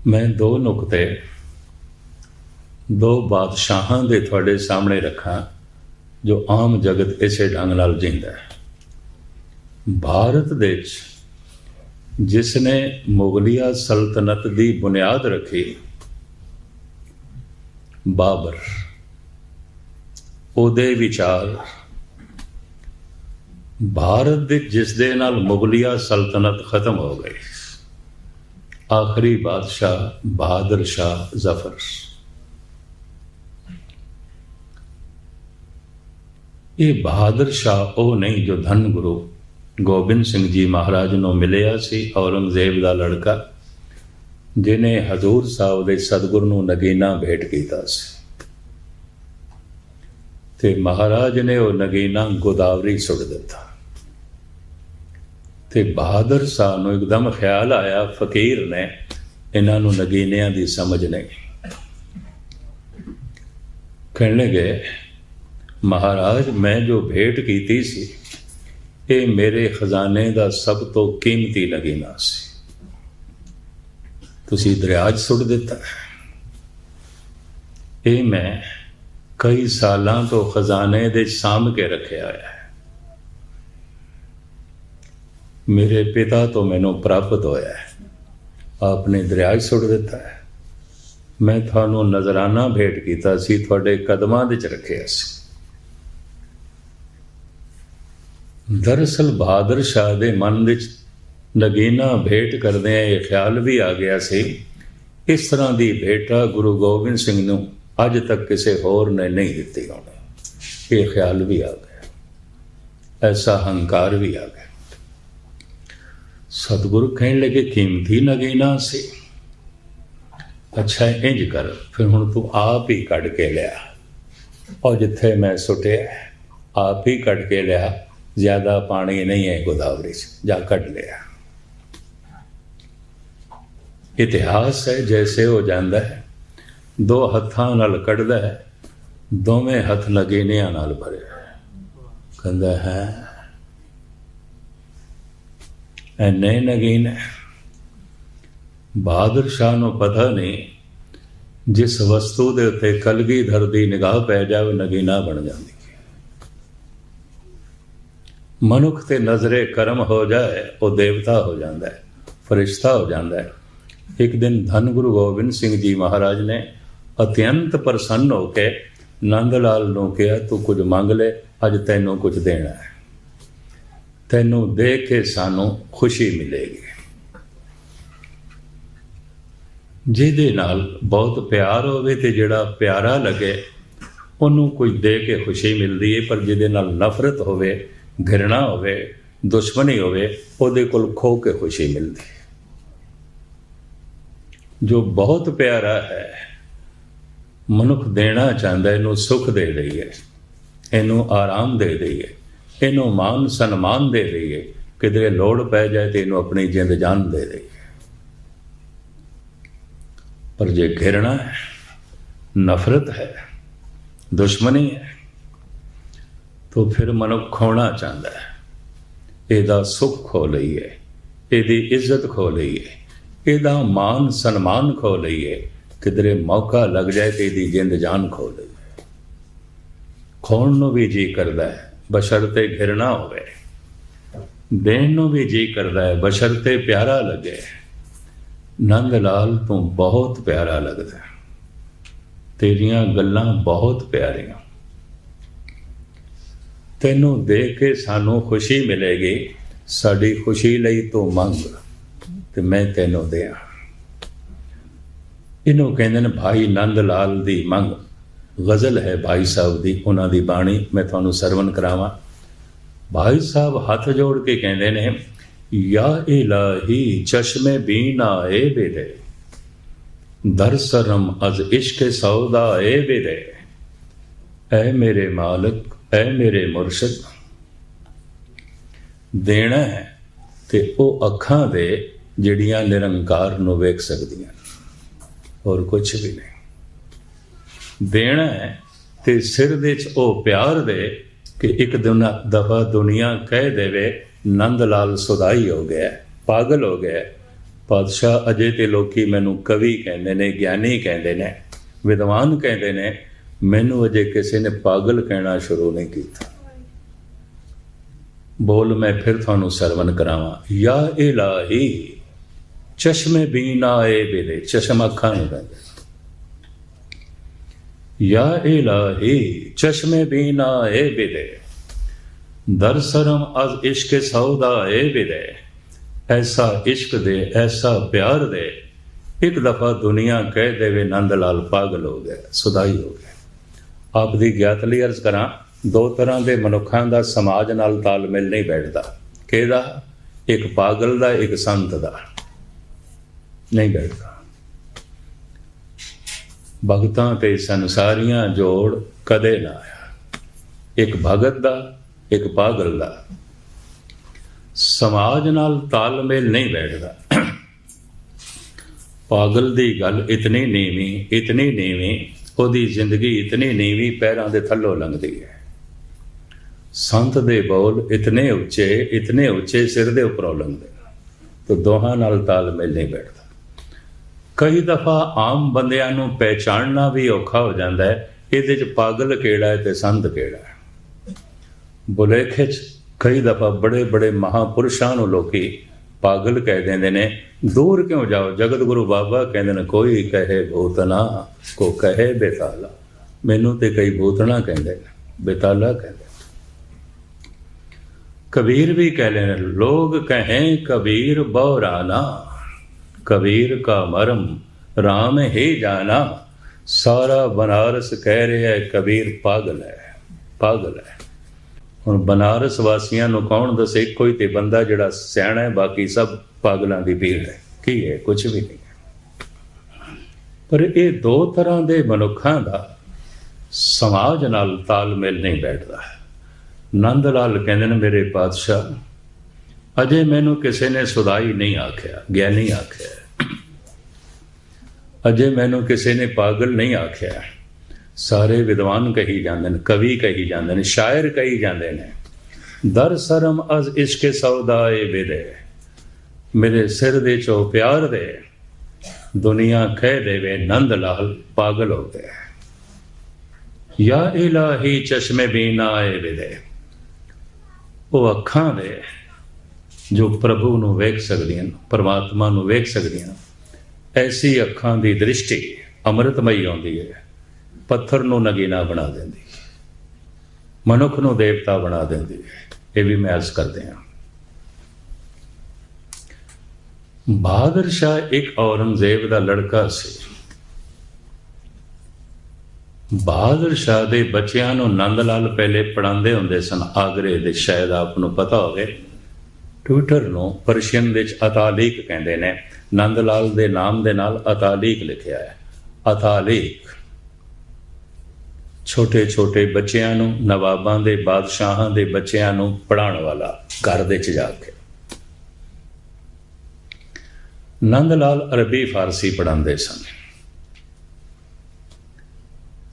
मैं दो नुकते दो बादशाहां दे तुहाडे सामने रखा जो आम जगत इसे ढंग नाल जींदा है। भारत देश जिसने मुगलिया सल्तनत की बुनियाद रखी, बाबर, उहदे विचार, भारत दे जिस दे नाल मुगलिया सल्तनत खत्म हो गई, आखिरी बादशाह बहादुर शाह जफर। ये बहादुर शाह वो नहीं जो धन गुरु गोबिंद सिंह जी महाराज नूं मिलिया सी, औरंगजेब का लड़का जिन्हें हजूर साहब के सतगुरु नूं नगीना भेंट किया सी, ते महाराज ने वो नगीना गोदावरी सुट दिता। ते बहादुर शाह नूं एकदम ख्याल आया, फकीर ने इन्हां नूं नगीनियां दी समझ नहीं। कहने लगे, महाराज मैं जो भेंट की सी ये मेरे खजाने का सब तो कीमती नगीना सी, तुसी दरिया च सुट दिता। ये मैं कई सालां तो खजाने दे साम के रखे आया है, मेरे पिता तो मैनू प्राप्त होया है, आपने दरिया च सुट दिता है। मैं थानू नजराना भेंट किया सी, तुहाडे कदमां दे च रखिया सी। दरअसल बहादुर शाह दे मन विच नगीना भेंट करदे ये ख्याल भी आ गया सी, इस तरह की भेंटा गुरु गोबिंद सिंह नूं अज तक किसी होर ने नहीं दिती होनी। ये ख्याल भी आ गया, ऐसा हंकार भी आ गया। सतगुरु कहने लगे, कीमती नगीना सी, अच्छा इंज कर, फिर हुण तू आप ही कढ़ के लिया, और जिथे मैं सुटिया आप ही कढ़ के लिया, ज्यादा पानी नहीं है गोदावरी से, जा कढ़ लिया। इतिहास है जैसे हो जाता है, दो हत्थां नाल कढ़दा है, दोवें हथ नगीनियां नाल भरे, कहंदा है इन्ने नगीने। बहादुर शाह नूं पता नहीं, जिस वस्तु दे उत्ते कलगीधर दी निगाह पै जाए नगीना बन जाती। मनुख ते नजरे करम हो जाए वो देवता हो जाता है, फरिश्ता हो जाता है। एक दिन धन गुरु गोबिंद सिंह जी महाराज ने अत्यंत प्रसन्न होके नंद लाल नूं कहा, तू कुछ मंग ले, अज तैनूं कुछ देना है, तैनूं दे के सानूं खुशी मिलेगी। जिहदे नाल बहुत प्यार होवे ते जिहड़ा प्यारा लगे उन्होंने कुछ दे के खुशी मिलती है, पर जिहदे नाल नफरत होवे, घृणा होवे, दुश्मनी होवे, उहदे कोल खो के खुशी मिलती है। जो बहुत प्यारा है मनुख देना चाहता है, इनू सुख दे दईए, इनू आराम दे दईए, इनू मान सन्मान दे दईए, किधरे लोड़ पै जाए तो इनू अपनी जिंद जान दे दईए। पर जे घृणा है, नफरत है, दुश्मनी है, तो फिर मनुख खोना चाहता है। इहदा सुख खो लईए, इहदी इज्जत खो लईए, इहदा मान सन्मान खो लईए, किधरे मौका लग जाए तो इहदी जिंद जान खो लईए। खोण नूं भी जी करदा है बशर्ते घृणा होवे, देण नूं भी जी करदा है बशर्ते प्यारा लगे। नंद लाल तू बहुत प्यारा लगदा, तेरियां गल्लां बहुत प्यारियां, तैनू दे के सानू खुशी मिलेगी, साड़ी खुशी लई तू मंग ते मैं तैनू दियां। इनू कहंदे ने भाई नंद लाल दी मंग। गज़ल है भाई साहब दी, उन्हां दी बाणी मैं तुहानू सरवण करावां। भाई साहब हाथ जोड़ के कहंदे ने, या इलाही चश्मे बीना ए बेदे, दरसरम अज इश्क सौदा ए बेदे, ऐ मेरे मालिक, ऐ मेरे मुर्शद। देना है ते ओ अखां दे जिहड़ियां निरंकार नूं वेख सकदियां, और कुछ भी नहीं। देना है ते सिर दे च ओ प्यार दे कि एक दफा दुनिया कह देवे नंद लाल सुदाई हो गया, पागल हो गया, ਪਾਤਸ਼ਾਹ ਅਜੇ ਤੇ ਲੋਕੀ ਮੈਨੂੰ ਕਵੀ ਕਹਿੰਦੇ ਨੇ, ਗਿਆਨੀ ਕਹਿੰਦੇ ਨੇ, ਵਿਦਵਾਨ ਕਹਿੰਦੇ ਨੇ, ਮੈਨੂੰ ਅਜੇ ਕਿਸੇ ਨੇ ਪਾਗਲ ਕਹਿਣਾ ਸ਼ੁਰੂ ਨਹੀਂ ਕੀਤਾ। ਬੋਲ ਮੈਂ ਫਿਰ ਤੁਹਾਨੂੰ ਸਰਵਨ ਕਰਾਵਾਂ। ਯਾ ਇਲਾਹੀ ਚਸ਼ਮੇ ਵੀ ਨਾ ਆਏ ਵੇਲੇ, ਚਸ਼ਮਾ ਅੱਖਾਂ ਨੂੰ ਕਹਿੰਦੇ। ਯਾ ਇਲਾਹੀ ਚਸ਼ਮੇ ਵੀ ਨਾ ਆਏ ਵੇਲੇ, ਦਰ ਸਰਮ ਅਜ਼ ਇਸ਼ਕ ਸੌਦਾ ਏ ਵੇਲੇ। ऐसा इश्क दे, ऐसा प्यार दे, एक दफा दुनिया कह देवे नंद लाल पागल हो गया, सुदाई हो गया। आप दी ज्ञात लई अर्ज करा, दो तरह के मनुखों का समाज नाल तालमेल नहीं बैठता। किहदा? एक पागल दा, एक संत दा नहीं बैठता। भगतां ते संसारियां जोड़ कदे ना आया। एक भगत दा, एक पागल दा समाज नाल तालमेल नहीं बैठता। पागल दी गल इतनी नीवी, ओदी जिंदगी इतनी नीवी, पैरों के थल्लों लंघदी है। संत दे बोल इतने उच्चे सिर दे उपरों लंघदे, तो दोहां नाल तालमेल नहीं बैठता। कई दफा आम बंदियां नूं पहचानना भी औखा हो जाता है, इहदे च पागल किहड़ा है ते संत किहड़ा है। बुलेखे च कई दफा बड़े बड़े महापुरुषों को लोग पागल कह देंगे ने। दूर क्यों जाओ, जगत गुरु बाबा कहते हैं कोई कहे भूतना को कहे बेताला। मैनू तो कई भूतना कहते बेताला कहते। कबीर भी कह लेने, लोग कहें कबीर बौराना, कबीर का मरम राम ही जाना। सारा बनारस कह रहा है कबीर पागल है, पागल है। ਹੁਣ बनारस वासियों ਨੂੰ कौन दसे, कोई तो बंदा जिहड़ा सियाणा है, बाकी सब पागलों की भीड़ है। की है? कुछ भी नहीं है। पर ये दो तरह के मनुखों का समाज नाल तालमेल नहीं बैठता है। नंद लाल कहते हैं मेरे पातशाह, अजे मैनू किसी ने सुधाई नहीं आख्या, ज्ञानी आख्या, अजे मैनू किसी ने पागल नहीं आख्या। सारे विद्वान कही जाते हैं, कवि कही जाते हैं, शायर कही जाते हैं। दर सरम अज इश्क सौदाए विदे, मेरे सिर दे चो प्यार दे, दुनिया कह देवे नंद लाल पागल हो गए। या इलाही चश्मे भी ना आए विदे, वो अखां दे जो प्रभु नूं वेख सकदियां, परमात्मा नूं वेख सकदियां, ऐसी अखां दी दृष्टि अमृतमई आउंदी है। पत्थर नूं नगीना बना देंदी, मनुख नूं देवता बना देंदी। ये भी मैं अर्ज करते हैं। बहादुर शाह एक औरंगजेब का लड़का सी। बहादुर शाह के बच्चों नूं नंद लाल पहले पढ़ाते होंदे सन आगरे दे, शायद आपनूं पता होवे। ट्विटर नूं परशियन दे अतालीक कहंदे ने। नंद लाल दे नाम दे नाल अतालीक लिखिया है। अतालीक छोटे छोटे बच्चों नूं, नवाबां दे, बादशाहां दे बच्चों नूं पढ़ाउण वाला, घर दे च जाके। नंद लाल अरबी फारसी पढ़ाते सन।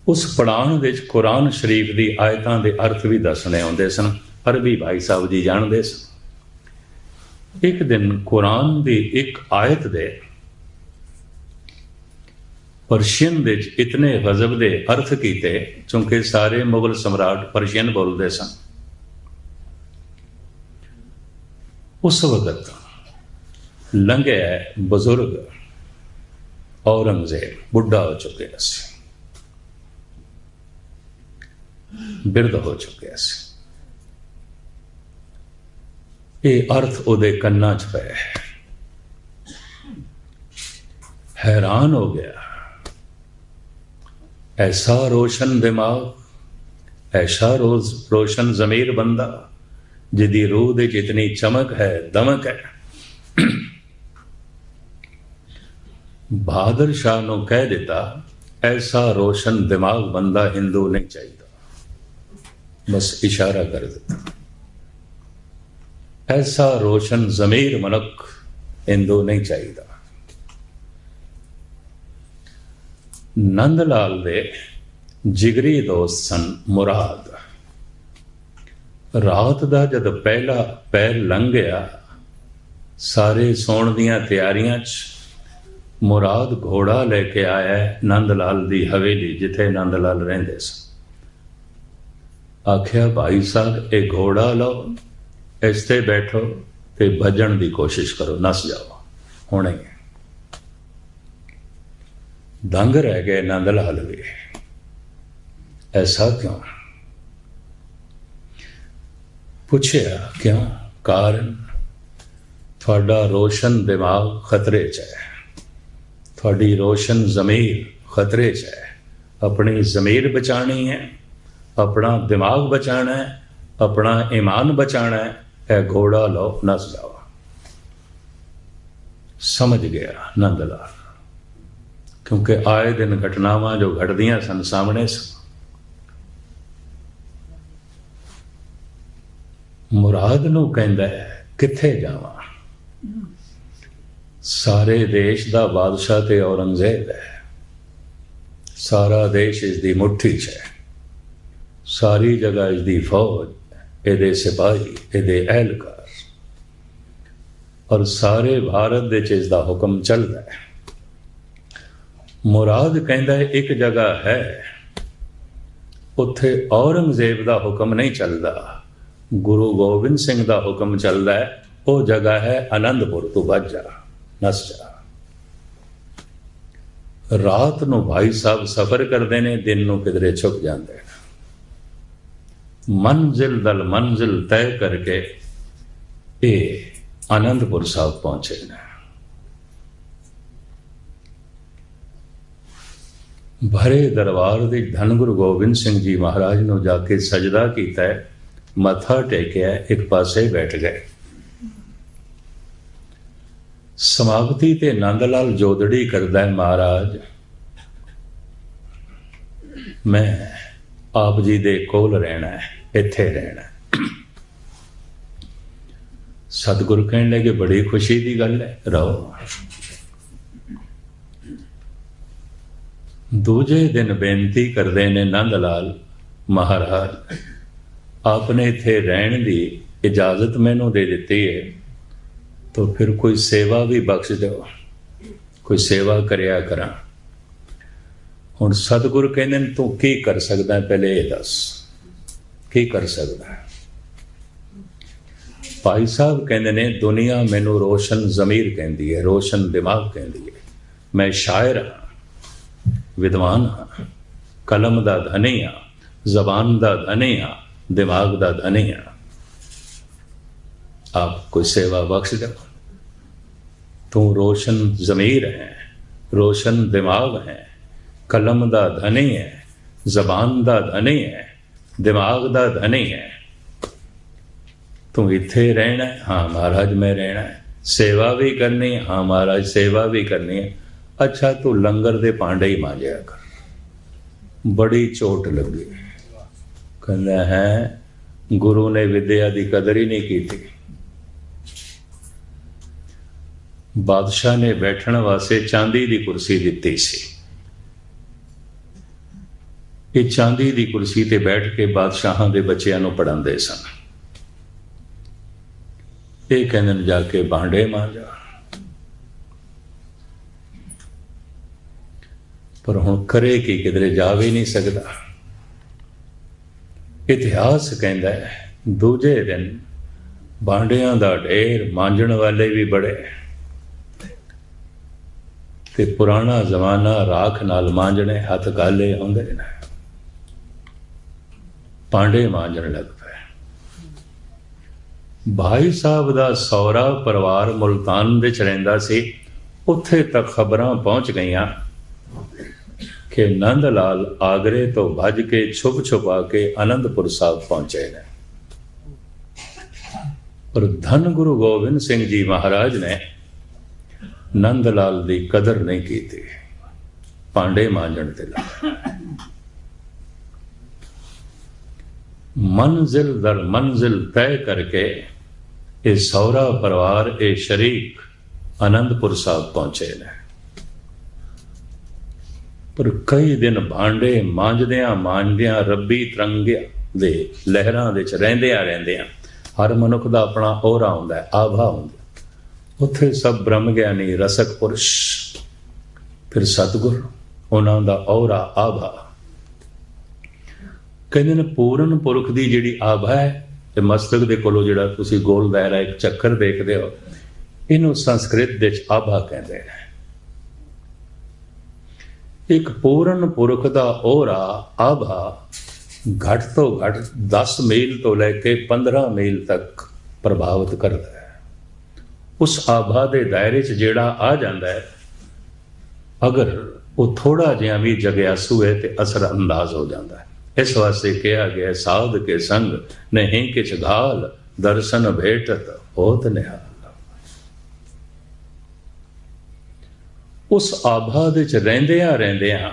उस पढ़ाउण दे कुरान शरीफ की आयतां दे अर्थ भी दसने आउंदे सन। अरबी भाई साहब जी जानते सन। एक दिन कुरान की एक आयत दे परशियन दे इतने गजब दे अर्थ किए, चूंकि सारे मुगल सम्राट परशियन बोलते सन। उस वक्त लंघिया बुजुर्ग औरंगजेब बुढ़ा हो चुके सी, बिरध हो चुके सी। ये अर्थ उहदे कन्नां च पए, हैरान हो गया। ऐसा रोशन दिमाग, ऐसा रोशन जमीर बंदा जिदी रूह दे जितनी चमक है, दमक है। बहादुर शाह नूं कह दिता, ऐसा रोशन दिमाग बंदा हिंदू नहीं चाहिए। बस इशारा कर दिता, ऐसा रोशन जमीर मनुख हिंदू नहीं चाहिए। नंद लाल दे जिगरी दोस्त सन मुराद। रात दा जद पहला पैर लंघ गया सारे सौण दीआं तैयारियां च मुराद घोड़ा लैके आया नंद लाल दी हवेली जिथे नंद लाल रहिंदे सन। आख्या भाई साहब ये घोड़ा लो, इस ते बैठो ते भजन की कोशिश करो, नस जाओ हुणे। दंग रह गए नंद लाल भी, ऐसा क्यों? पूछया क्यों? कारण थोड़ा रोशन दिमाग खतरे च है, थोड़ी रोशन जमीर खतरे च है। अपनी जमीर बचानी है, अपना दिमाग बचाना है, अपना ईमान बचाना है। ए घोड़ा लो, नस जाओ। समझ गया नंदलाल, क्योंकि आए दिन घटनावां जो घटदियां सन सामने सन। मुराद नूं कहंदा है किथे जावां? सारे देश दा बादशाह ते औरंगजेब है, सारा देश इसदी मुट्ठी च है, सारी जगह इसदी फौज, इहदे सिपाही, इहदे एहलकार, और सारे भारत दे च इसदा हुक्म चलदा है। मुराद कहंदा है एक जगह है उत्थे औरंगजेब दा हुक्म नहीं चलदा, गुरु गोबिंद सिंह दा हुक्म चलदा है। वो जगह है आनंदपुर, तू बच जा, नस जा। रात नूं भाई साहब सफर करते हैं, दिन नूं किधरे छुप जाते हैं। मंजिल दल मंजिल तय करके ये आनंदपुर साहब पहुंचे ने। भरे दरबार दे धन गुरु गोबिंद सिंह जी महाराज नूं जाके सजदा कीता है, मथा टेकिया, एक पासे बैठ गए। समाप्ति ते नंदलाल जोदड़ी करदा है, महाराज मैं आप जी दे कोल रहना है, इत्थे रहना है। सतगुरु कहने लगे बड़ी खुशी की गल है, रहो। दूजे दिन बेनती करते ने नंदलाल, महाराज आपने इत्थे रहने की इजाजत मैनू दे दी है, तो फिर कोई सेवा भी बख्श दो, कोई सेवा करया करा। हुण सतगुरु कहंदे ने तू की कर सकदा है, पहले ये दस की कर सकदा है। भाई साहब कहंदे ने दुनिया मैनू रोशन जमीर कहंदी है, रोशन दिमाग कहंदी है। मैं शायर हाँ, विद्वान हाँ, कलम दा धनी हाँ, जबान दा धनी हाँ, दिमाग दा धनी हाँ। आप कोई सेवा बख्श दो। तू रोशन जमीर है, रोशन दिमाग है, कलम दा धनी है, जबान दा धनी है, दिमाग दा धनी है। तू इत्थे रहना है? हाँ महाराज मैं रहना है। सेवा भी करनी है? हाँ महाराज सेवा भी करनी है। अच्छा तू लंगर दे भांडे ही मांजया कर। बड़ी चोट लगी, कहना है गुरु ने विद्या की कदर ही नहीं की थी। बादशाह ने बैठने वास्ते चांदी की कुर्सी दी सी। ये चांदी की कुर्सी ते बैठ के बादशाहां दे बच्चियां नूं पढ़ांदे सन। ये कहंदे ने जाके भांडे मांजा, पर हुण करे कि किधरे जा भी नहीं सकता। इतिहास कहंदा है दूजे दिन भांडियां दा ढेर, मांजण वाले भी बड़े, ते पुराना जमाना राख नाल मांजने, हथ गाले आउंदे ने। भांडे मांजण लग पे। भाई साहब दा सौरा परिवार मुल्तान विच रहिंदा सी। उत्थे तक खबरां पहुंच गईयां कि नंद लाल आगरे तो भज के छुप छुपा के आनंदपुर साहब पहुंचे ने। और धन गुरु गोबिंद सिंह जी महाराज ने नंद लाल की कदर नहीं की थी, भांडे मांजण ते लगे। मंजिल दर मंजिल तय करके ये सौरा परिवार, ये शरीक आनंदपुर साहब पहुंचे ने। पर कई दिन भांडे मांजदियां मांजदियां रब्बी तरंगिया दे लहरां दे च रहिंदियां रहिंदियां। हर मनुख दा अपना ओहरा हुंदा है, आभा हुंदा। उत्थे सब ब्रह्म ज्ञानी रसक पुरुष, फिर सतगुर, उन्हां दा औरा आभा। कहते ने पूਰਨ पुरख की जिहड़ी आभा है, ते मस्तक दे कोलों जिहड़ा तुसीं गोल दायरा एक चक्कर देखदे हो, इहनूं संस्कृत दे विच आभा कहंदे ने। एक पूर्ण पुरख का ओहरा आभा घट तो घट 10 मील तो लैके 15 मील तक प्रभावित करता है। उस आभा के दायरे च जेड़ा आ जाता है, अगर वो थोड़ा जिहा भी जग्यासू है तो असर अंदाज हो जाता है। इस वास्ते कहा गया साध के संग नहीं किछ घाल, दर्शन भेटत होत निहाल। उस आभा दे च रहिंदियां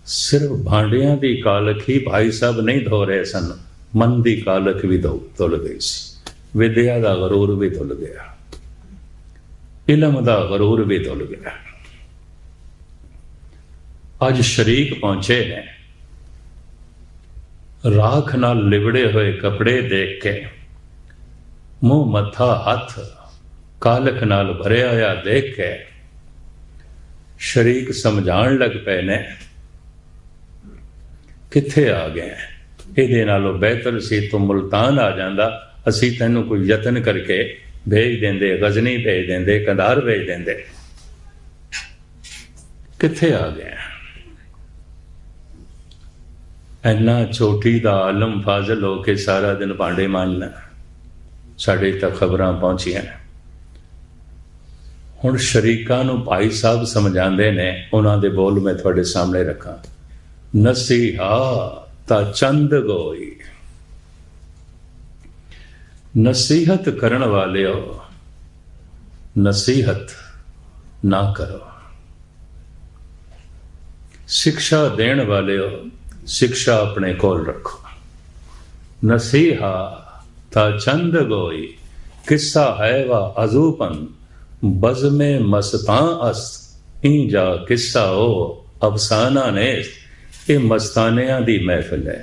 सिर्फ भांडियां दी कालख ही भाई साहब नहीं धो रहे सन, मन दी कालख भी धुल गई सी। विद्या दा गरूर भी धुल गया, इलम दा गरूर भी धुल गया। अज शरीक पहुंचे ने, राख नाल लिबड़े हुए कपड़े देख के, मुंह मत्था हथ कालख नाल भरिया होया देख के शरीक समझाण लग पे ने, किथे आ गए, इहदे नालों बेहतर सी तू मुल्तान आ जांदा, असी तैनूं कोई यतन करके भेज देंदे, गजनी भेज देंदे, कंधार भेज देंदे। किथे आ गए, इन्ना चोटी दा आलम फाजल हो के सारा दिन भांडे मांजना। साडे तक खबरां पहुंचियां ने। हुण शरीकां नूं भाई साहब समझांदे ने, उन्हां दे बोल मैं तुहाडे सामने रखां। नसीहा ता चंद गोई, नसीहत करण वाले हो, नसीहत ना करो। शिक्षा देण वाले हो, शिक्षा अपने कोल रखो। नसीहा ता चंद गोई, किस्सा है वा अजूपन, बज में मस्तां अस्त, इंजा किस्सा हो अफसाना नेस्त। ये मस्तानियां दी महफिल है,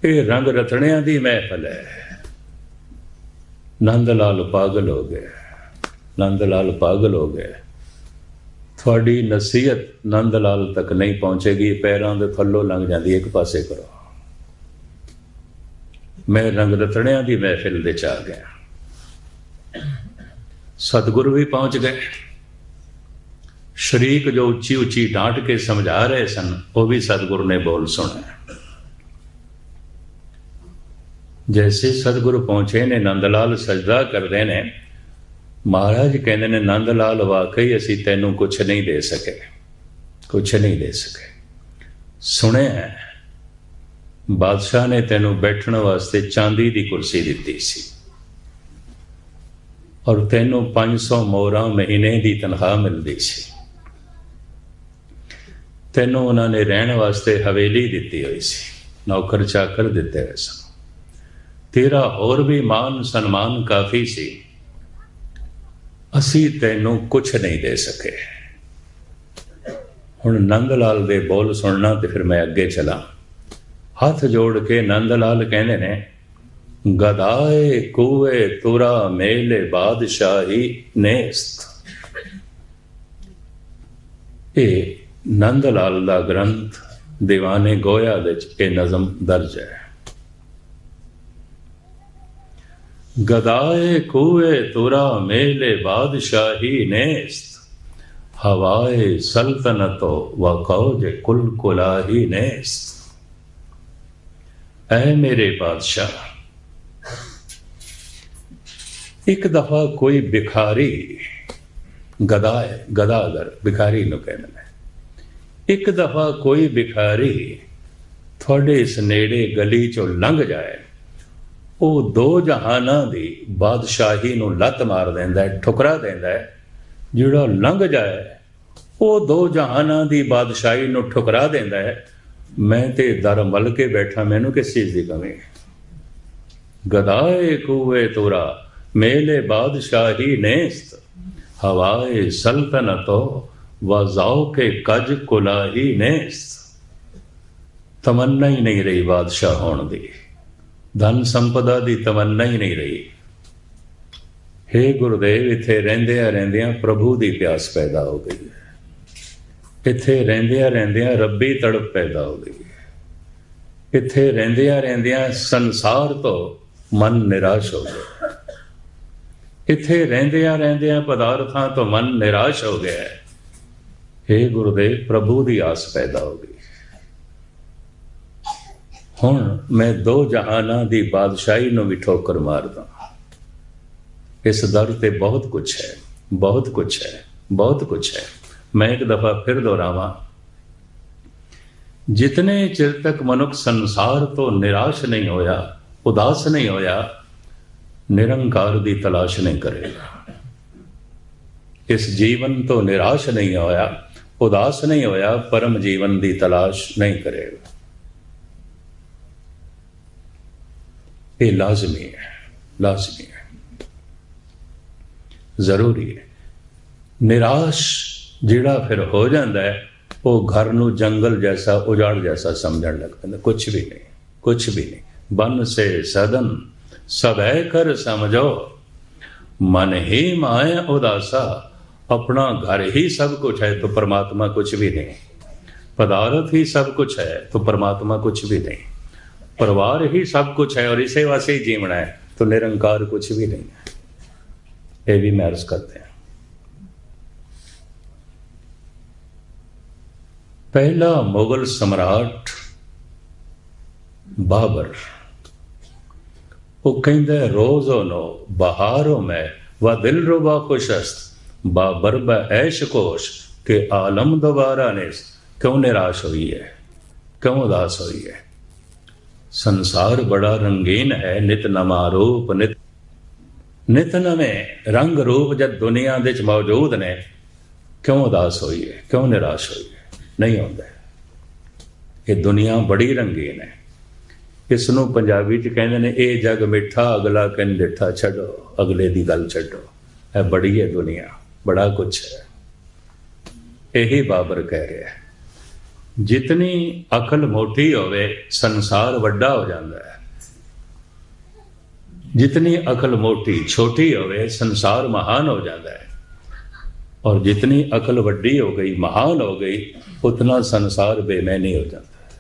ये रंग रतनियां दी महफिल है। नंदलाल पागल हो गए, नंदलाल पागल हो गए। थोड़ी नसीहत नंदलाल तक नहीं पहुंचेगी, पैरों के थल्लों लंघ जाती। एक पासे करो, मैं रंग रतनियां दी महफिल दे च आ गया। सतगुरु भी पहुंच गए। शरीक जो उच्ची उच्ची डांट के समझा रहे सन, वो भी सतगुरु ने बोल सुने। जैसे सतगुरु पहुंचे ने, नंदलाल सजदा करते ने। महाराज कहते ने, नंदलाल वाकई असी तैनू कुछ नहीं दे सके, कुछ नहीं दे सके। सुने हैं बादशाह ने तैनू बैठण वास्ते चांदी की कुर्सी दी सी, और तैनू 500 मोहरा महीने की तनख्वाह मिलती सी। तैनू उन्होंने रहने वास्ते हवेली दी हुई सी, नौकर चाकर दिते हुए सन। तेरा होर भी मान सन्मान काफी सी, असी तैनू कुछ नहीं दे सके। हुण नंदलाल दे बोल सुनना तो फिर मैं अगे चला। हाथ जोड़ के नंदलाल कहने ने, गदाए कुए तुरा मेले बादशाही नेस्त। ये नंदलाल दा ग्रंथ दीवाने गोया दे नज़म दर्ज है। गदाए कुए तुरा मेले बादशाही नेस्त, हवाए सल्तनतो व कौज कुल कुलाही नेस्त। ऐ मेरे बादशाह, एक दफा कोई भिखारी, गदा है, गदागर भिखारी नूं कहंदे ने। एक दफा कोई भिखारी थोड़े इस नेड़े गली चो लंघ जाए, वो दो जहाना दी बादशाही नूं लत मार देंदा है, ठुकरा देंदा है। जिहड़ा लंघ जाए वो दो जहाना दी बादशाही नूं ठुकरा देंदा है। मैं ते दर मल के बैठा, मैनू किस चीज़ की कमी। गदाए कुए तुरा मेले बादशाही नेस्त, हवाए सल्तनतो वजाओ के कज कुलाही नेस्त। तमन्ना ही नहीं रही बादशाह होने दी, धन संपदा दी तमन्ना ही नहीं रही। हे गुरुदेव, इत्थे रहिंदियां रहिंदियां प्रभु की प्यास पैदा हो गई है। इत्थे रहिंदियां रहिंदियां रब्बी तड़प पैदा हो गई है। इत्थे रहिंदियां रहिंदियां संसार तो मन निराश हो गया। इत्थे रहिंदियां रहिंदियां पदार्थां तो मन निराश हो गया है। हे गुरुदेव, प्रभु की आस पैदा हो गई। हुण मैं दो जहानां दी बादशाही नूं भी ठोकर मारदा। इस दर ते बहुत कुछ है, बहुत कुछ है, बहुत कुछ है। मैं एक दफा फिर दोहरावां, जितने चिर तक मनुख संसार तो निराश नहीं होया, उदास नहीं होया, निरंकार की तलाश नहीं करेगा। इस जीवन तो निराश नहीं होया, उदास नहीं होया, परम जीवन की तलाश नहीं करेगा। ये लाजमी है, लाजमी है, जरूरी है। निराश जिहड़ा फिर हो जाता है, वो घर नूं जंगल जैसा, उजाड़ जैसा समझण लग पैंदा। कुछ भी नहीं, कुछ भी नहीं। बन से सदन सबै कर समझो, मन ही माए उदासा। अपना घर ही सब कुछ है तो परमात्मा कुछ भी नहीं। पदार्थ ही सब कुछ है तो परमात्मा कुछ भी नहीं। परिवार ही सब कुछ है और इसे वास्ते ही जीवना है तो निरंकार कुछ भी नहीं है। ये भी महर्ष करते हैं। पहला मुगल सम्राट बाबर, वो कहंदा रोज़ो नो बहारों में व दिल रुबा खुशस्त, बाबर ब ऐश कोश के आलम दोबारा ने। क्यों निराश हुई है, क्यों उदास हुई है? संसार बड़ा रंगीन है, नित नमा रूप, नित नवे रंग रूप जब दुनिया दे च मौजूद ने। क्यों उदास हुई है, क्यों निराश हुई है? नहीं होता। ये दुनिया बड़ी रंगीन है। इसनों पंजाबी च कहंदे ने, ए जग मिठा अगला कन डिठा, छड्डो अगले दी गल छड्डो। है बड़ी है दुनिया, बड़ा कुछ है। यही बाबर कह रहा है, जितनी अकल मोटी होवे संसार वड्डा हो जाता है, जितनी अकल मोटी छोटी होवे संसार महान हो जाता है, और जितनी अकल वड्डी हो गई, महान हो गई, उतना संसार बेमैनी हो जाता है।